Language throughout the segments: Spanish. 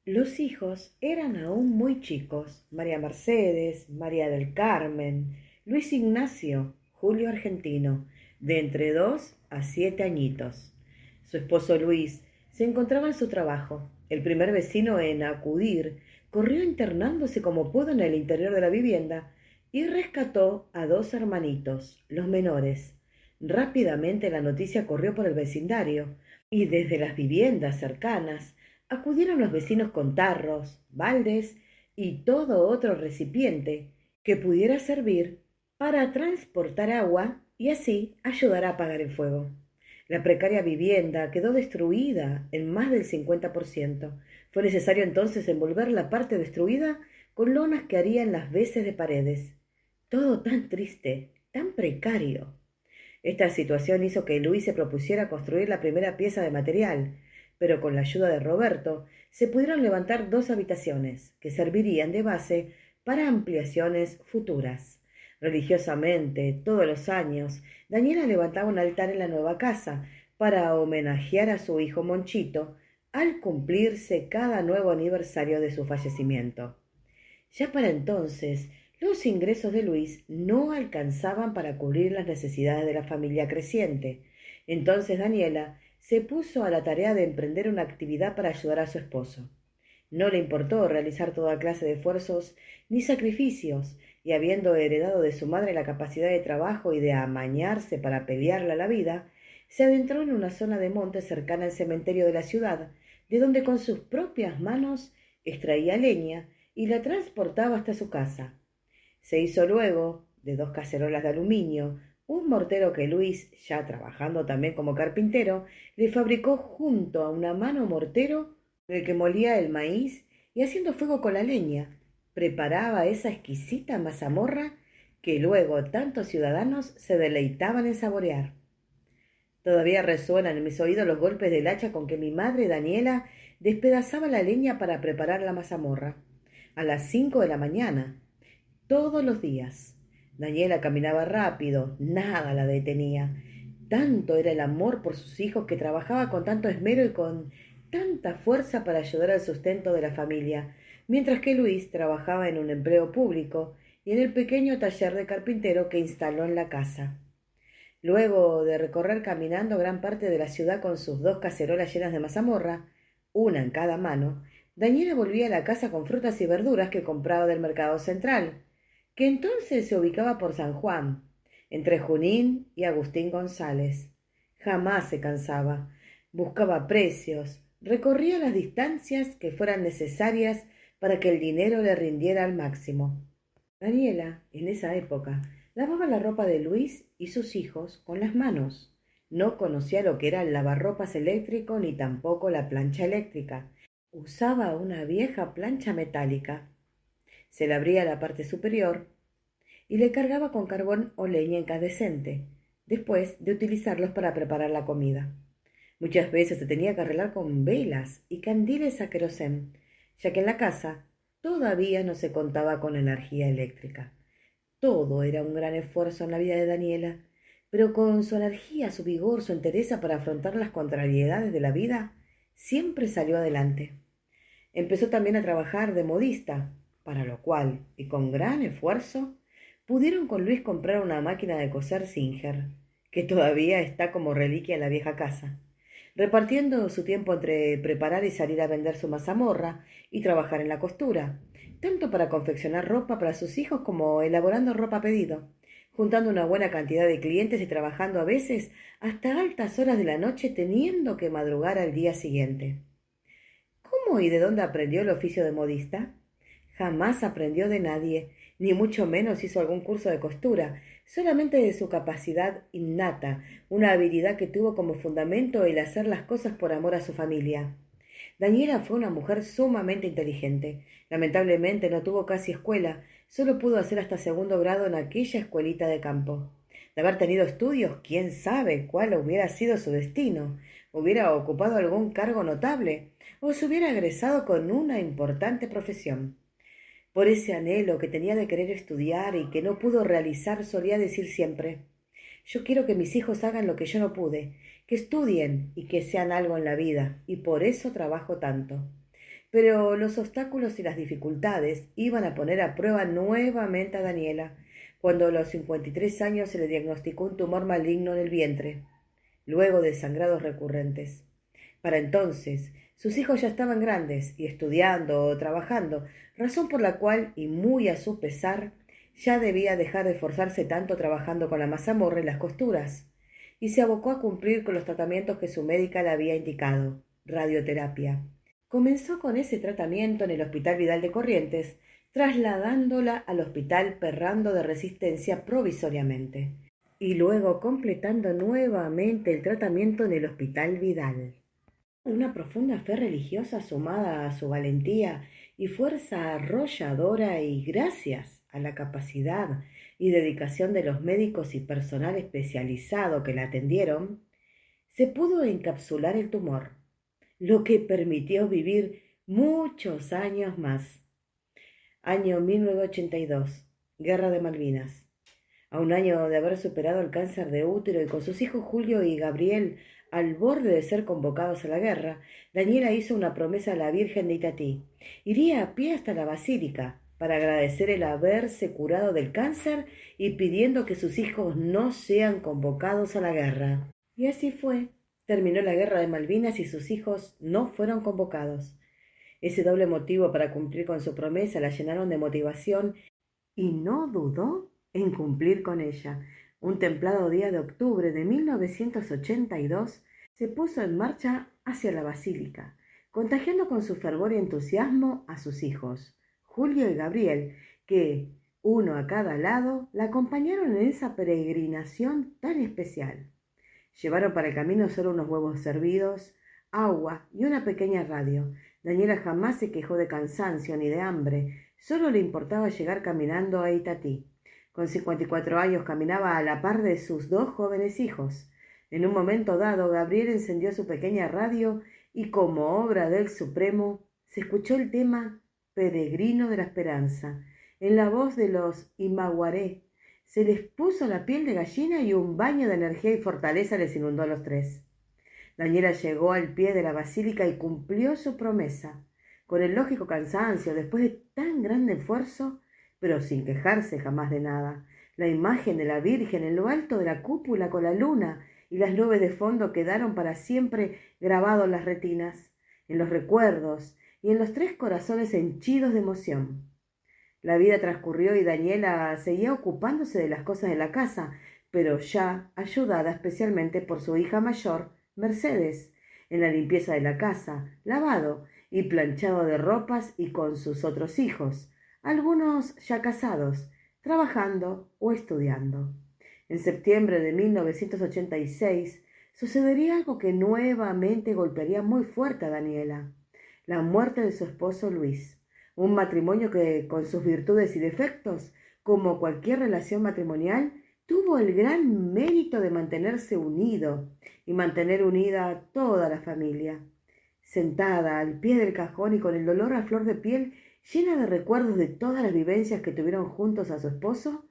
Los hijos eran aún muy chicos: María Mercedes, María del Carmen, Luis Ignacio, Julio Argentino, de entre 2 a 7 añitos. Su esposo Luis se encontraba en su trabajo. El primer vecino en acudir corrió internándose como pudo en el interior de la vivienda y rescató a 2 hermanitos, los menores. Rápidamente la noticia corrió por el vecindario y desde las viviendas cercanas acudieron los vecinos con tarros, baldes y todo otro recipiente que pudiera servir para transportar agua y así ayudar a apagar el fuego. La precaria vivienda quedó destruida en más del 50%. Fue necesario entonces envolver la parte destruida con lonas que harían las veces de paredes. Todo tan triste, tan precario. Esta situación hizo que Luis se propusiera construir la primera pieza de material, pero con la ayuda de Roberto se pudieron levantar 2 habitaciones que servirían de base para ampliaciones futuras. Religiosamente, todos los años, Daniela levantaba un altar en la nueva casa para homenajear a su hijo Monchito al cumplirse cada nuevo aniversario de su fallecimiento. Ya para entonces, los ingresos de Luis no alcanzaban para cubrir las necesidades de la familia creciente. Entonces Daniela se puso a la tarea de emprender una actividad para ayudar a su esposo. No le importó realizar toda clase de esfuerzos ni sacrificios, y habiendo heredado de su madre la capacidad de trabajo y de amañarse para pelearla la vida, se adentró en una zona de monte cercana al cementerio de la ciudad, de donde con sus propias manos extraía leña y la transportaba hasta su casa. Se hizo luego, de 2 cacerolas de aluminio, un mortero que Luis, ya trabajando también como carpintero, le fabricó junto a una mano mortero con el que molía el maíz y haciendo fuego con la leña, preparaba esa exquisita mazamorra que luego tantos ciudadanos se deleitaban en saborear. Todavía resuenan en mis oídos los golpes del hacha con que mi madre Daniela despedazaba la leña para preparar la mazamorra. A las 5 de la mañana, todos los días. Daniela caminaba rápido, nada la detenía. Tanto era el amor por sus hijos que trabajaba con tanto esmero y con tanta fuerza para ayudar al sustento de la familia, mientras que Luis trabajaba en un empleo público y en el pequeño taller de carpintero que instaló en la casa. Luego de recorrer caminando gran parte de la ciudad con sus 2 cacerolas llenas de mazamorra, una en cada mano, Daniela volvía a la casa con frutas y verduras que compraba del mercado central, que entonces se ubicaba por San Juan, entre Junín y Agustín González. Jamás se cansaba, buscaba precios, recorría las distancias que fueran necesarias para que el dinero le rindiera al máximo. Daniela, en esa época, lavaba la ropa de Luis y sus hijos con las manos. No conocía lo que era el lavarropas eléctrico ni tampoco la plancha eléctrica. Usaba una vieja plancha metálica. Se le abría la parte superior y le cargaba con carbón o leña incandescente, después de utilizarlos para preparar la comida. Muchas veces se tenía que arreglar con velas y candiles a querosén, ya que en la casa todavía no se contaba con energía eléctrica. Todo era un gran esfuerzo en la vida de Daniela, pero con su energía, su vigor, su entereza para afrontar las contrariedades de la vida, siempre salió adelante. Empezó también a trabajar de modista, para lo cual, y con gran esfuerzo, pudieron con Luis comprar una máquina de coser Singer, que todavía está como reliquia en la vieja casa, repartiendo su tiempo entre preparar y salir a vender su mazamorra y trabajar en la costura, tanto para confeccionar ropa para sus hijos como elaborando ropa a pedido, juntando una buena cantidad de clientes y trabajando a veces hasta altas horas de la noche teniendo que madrugar al día siguiente. ¿Cómo y de dónde aprendió el oficio de modista? Jamás aprendió de nadie, ni mucho menos hizo algún curso de costura, solamente de su capacidad innata, una habilidad que tuvo como fundamento el hacer las cosas por amor a su familia. Daniela fue una mujer sumamente inteligente. Lamentablemente no tuvo casi escuela, solo pudo hacer hasta 2.º grado en aquella escuelita de campo. De haber tenido estudios, quién sabe cuál hubiera sido su destino. Hubiera ocupado algún cargo notable o se hubiera egresado con una importante profesión. Por ese anhelo que tenía de querer estudiar y que no pudo realizar, solía decir siempre: yo quiero que mis hijos hagan lo que yo no pude, que estudien y que sean algo en la vida, y por eso trabajo tanto. Pero los obstáculos y las dificultades iban a poner a prueba nuevamente a Daniela, cuando a los 53 años se le diagnosticó un tumor maligno en el vientre, luego de sangrados recurrentes. Para entonces, sus hijos ya estaban grandes y estudiando o trabajando, razón por la cual, y muy a su pesar, ya debía dejar de esforzarse tanto trabajando con la mazamorra y las costuras, y se abocó a cumplir con los tratamientos que su médica le había indicado: radioterapia. Comenzó con ese tratamiento en el Hospital Vidal de Corrientes, trasladándola al Hospital Perrando de Resistencia provisoriamente, y luego completando nuevamente el tratamiento en el Hospital Vidal. Una profunda fe religiosa sumada a su valentía y fuerza arrolladora, y gracias a la capacidad y dedicación de los médicos y personal especializado que la atendieron, se pudo encapsular el tumor, lo que permitió vivir muchos años más. Año 1982, Guerra de Malvinas. A un año de haber superado el cáncer de útero y con sus hijos Julio y Gabriel al borde de ser convocados a la guerra, Daniela hizo una promesa a la Virgen de Itatí. Iría a pie hasta la basílica para agradecer el haberse curado del cáncer y pidiendo que sus hijos no sean convocados a la guerra. Y así fue. Terminó la guerra de Malvinas y sus hijos no fueron convocados. Ese doble motivo para cumplir con su promesa la llenaron de motivación y no dudó en cumplir con ella. Un templado día de octubre de 1982 se puso en marcha hacia la basílica, contagiando con su fervor y entusiasmo a sus hijos, Julio y Gabriel, que, uno a cada lado, la acompañaron en esa peregrinación tan especial. Llevaron para el camino solo unos huevos servidos, agua y una pequeña radio. Daniela jamás se quejó de cansancio ni de hambre, solo le importaba llegar caminando a Itatí. Con 54 años caminaba a la par de sus dos jóvenes hijos. En un momento dado, Gabriel encendió su pequeña radio y, como obra del Supremo, se escuchó el tema Peregrino de la Esperanza, en la voz de los Imaguaré. Se les puso la piel de gallina y un baño de energía y fortaleza les inundó a los tres. Daniela llegó al pie de la basílica y cumplió su promesa, con el lógico cansancio, después de tan grande esfuerzo, pero sin quejarse jamás de nada. La imagen de la Virgen en lo alto de la cúpula con la luna y las nubes de fondo quedaron para siempre grabados en las retinas, en los recuerdos y en los tres corazones henchidos de emoción. La vida transcurrió y Daniela seguía ocupándose de las cosas de la casa, pero ya ayudada especialmente por su hija mayor, Mercedes, en la limpieza de la casa, lavado y planchado de ropas, y con sus otros hijos, algunos ya casados, trabajando o estudiando. En septiembre de 1986 sucedería algo que nuevamente golpearía muy fuerte a Daniela: la muerte de su esposo Luis. Un matrimonio que, con sus virtudes y defectos, como cualquier relación matrimonial, tuvo el gran mérito de mantenerse unido y mantener unida a toda la familia. Sentada al pie del cajón y con el dolor a flor de piel, llena de recuerdos de todas las vivencias que tuvieron juntos a su esposo,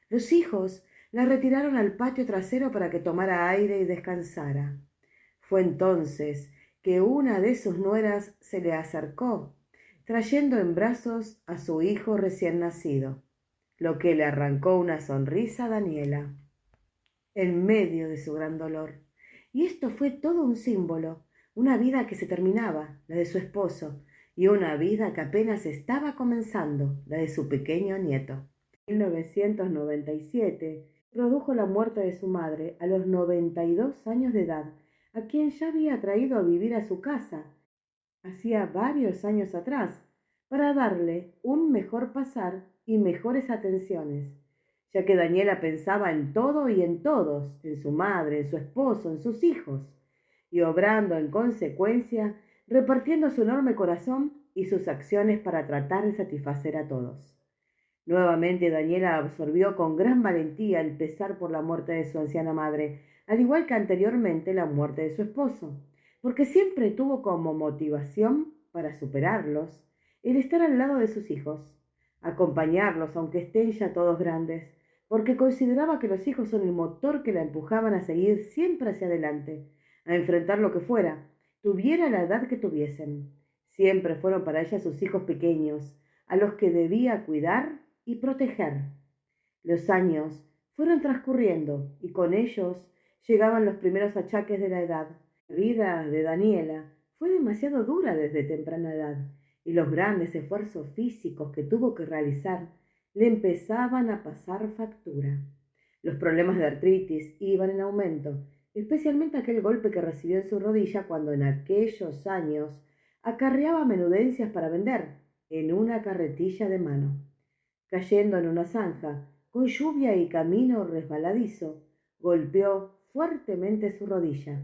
los hijos la retiraron al patio trasero para que tomara aire y descansara. Fue entonces que una de sus nueras se le acercó, trayendo en brazos a su hijo recién nacido, lo que le arrancó una sonrisa a Daniela, en medio de su gran dolor. Y esto fue todo un símbolo, una vida que se terminaba, la de su esposo, y una vida que apenas estaba comenzando, la de su pequeño nieto. En 1997 produjo la muerte de su madre a los 92 años de edad, a quien ya había traído a vivir a su casa hacía varios años atrás, para darle un mejor pasar y mejores atenciones, ya que Daniela pensaba en todo y en todos, en su madre, en su esposo, en sus hijos, y obrando en consecuencia, repartiendo su enorme corazón y sus acciones para tratar de satisfacer a todos. Nuevamente Daniela absorbió con gran valentía el pesar por la muerte de su anciana madre, al igual que anteriormente la muerte de su esposo, porque siempre tuvo como motivación para superarlos el estar al lado de sus hijos, acompañarlos aunque estén ya todos grandes, porque consideraba que los hijos son el motor que la empujaban a seguir siempre hacia adelante, a enfrentar lo que fuera, tuviera la edad que tuviesen. Siempre fueron para ella sus hijos pequeños, a los que debía cuidar y proteger. Los años fueron transcurriendo y con ellos llegaban los primeros achaques de la edad. La vida de Daniela fue demasiado dura desde temprana edad y los grandes esfuerzos físicos que tuvo que realizar le empezaban a pasar factura. Los problemas de artritis iban en aumento, especialmente aquel golpe que recibió en su rodilla cuando en aquellos años acarreaba menudencias para vender en una carretilla de mano. Cayendo en una zanja, con lluvia y camino resbaladizo, golpeó fuertemente su rodilla.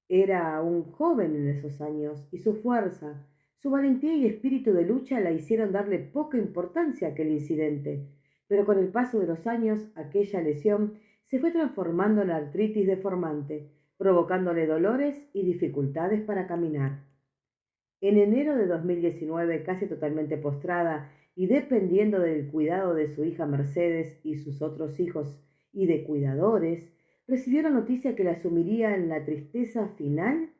Era un joven en esos años y su fuerza, su valentía y espíritu de lucha la hicieron darle poca importancia a aquel incidente, pero con el paso de los años aquella lesión se fue transformando en artritis deformante, provocándole dolores y dificultades para caminar. En enero de 2019, casi totalmente postrada y dependiendo del cuidado de su hija Mercedes y sus otros hijos y de cuidadores, recibió la noticia que la sumiría en la tristeza final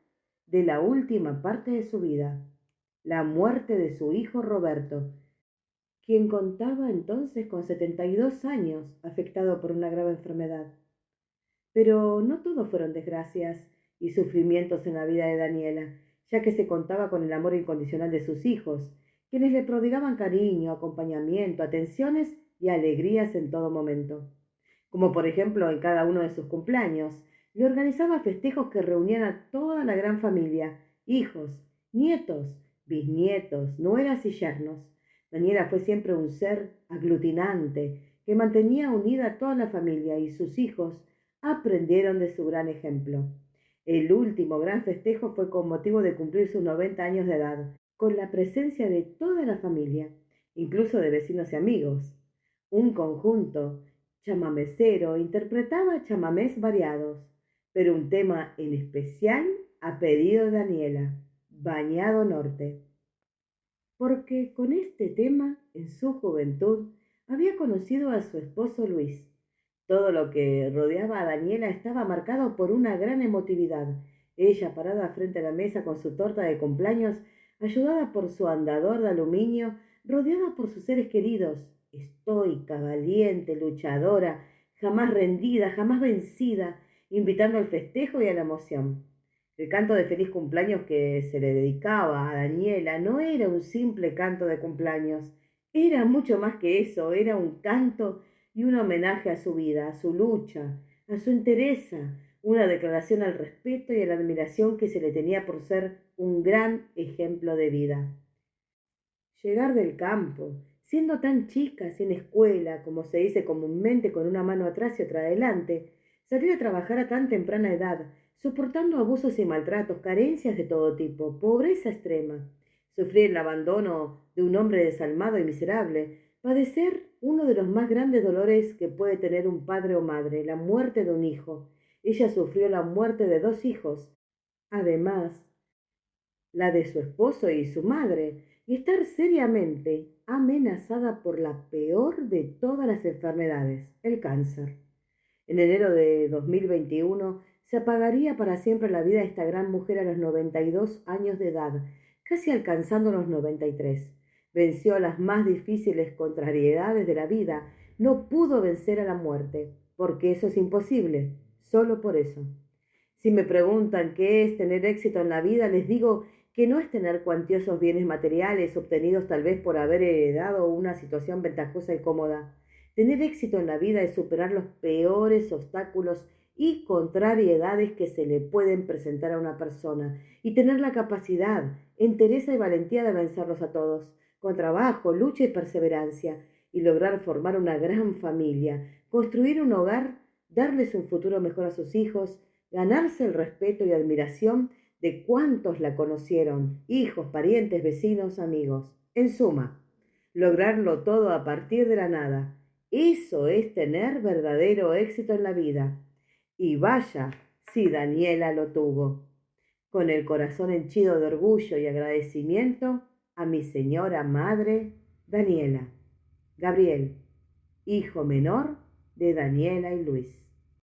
de la última parte de su vida, la muerte de su hijo Roberto, quien contaba entonces con 72 años, afectado por una grave enfermedad. Pero no todo fueron desgracias y sufrimientos en la vida de Daniela, ya que se contaba con el amor incondicional de sus hijos, quienes le prodigaban cariño, acompañamiento, atenciones y alegrías en todo momento. Como por ejemplo en cada uno de sus cumpleaños, le organizaba festejos que reunían a toda la gran familia, hijos, nietos, bisnietos, nueras y yernos. Daniela fue siempre un ser aglutinante que mantenía unida a toda la familia y sus hijos aprendieron de su gran ejemplo. El último gran festejo fue con motivo de cumplir sus 90 años de edad, con la presencia de toda la familia, incluso de vecinos y amigos. Un conjunto chamamecero interpretaba chamamés variados, pero un tema en especial a pedido de Daniela, Bañado Norte, porque con este tema, en su juventud, había conocido a su esposo Luis. Todo lo que rodeaba a Daniela estaba marcado por una gran emotividad. Ella, parada frente a la mesa con su torta de cumpleaños, ayudada por su andador de aluminio, rodeada por sus seres queridos, estoica, valiente, luchadora, jamás rendida, jamás vencida, invitando al festejo y a la emoción. El canto de feliz cumpleaños que se le dedicaba a Daniela no era un simple canto de cumpleaños, era mucho más que eso, era un canto y un homenaje a su vida, a su lucha, a su entereza, una declaración al respeto y a la admiración que se le tenía por ser un gran ejemplo de vida. Llegar del campo, siendo tan chica, sin escuela, como se dice comúnmente, con una mano atrás y otra adelante, salir a trabajar a tan temprana edad, soportando abusos y maltratos, carencias de todo tipo, pobreza extrema, sufrir el abandono de un hombre desalmado y miserable, padecer uno de los más grandes dolores que puede tener un padre o madre, la muerte de un hijo. Ella sufrió la muerte de 2 hijos, además la de su esposo y su madre, y estar seriamente amenazada por la peor de todas las enfermedades, el cáncer. En enero de 2021 se apagaría para siempre la vida de esta gran mujer a los 92 años de edad, casi alcanzando los 93. Venció las más difíciles contrariedades de la vida, no pudo vencer a la muerte, porque eso es imposible, solo por eso. Si me preguntan qué es tener éxito en la vida, les digo que no es tener cuantiosos bienes materiales obtenidos tal vez por haber heredado una situación ventajosa y cómoda. Tener éxito en la vida es superar los peores obstáculos y contrariedades que se le pueden presentar a una persona y tener la capacidad, entereza y valentía de vencerlos a todos, con trabajo, lucha y perseverancia, y lograr formar una gran familia, construir un hogar, darles un futuro mejor a sus hijos, ganarse el respeto y admiración de cuantos la conocieron, hijos, parientes, vecinos, amigos. En suma, lograrlo todo a partir de la nada. Eso es tener verdadero éxito en la vida. Y vaya si Daniela lo tuvo. Con el corazón henchido de orgullo y agradecimiento a mi señora madre, Daniela. Gabriel, hijo menor de Daniela y Luis.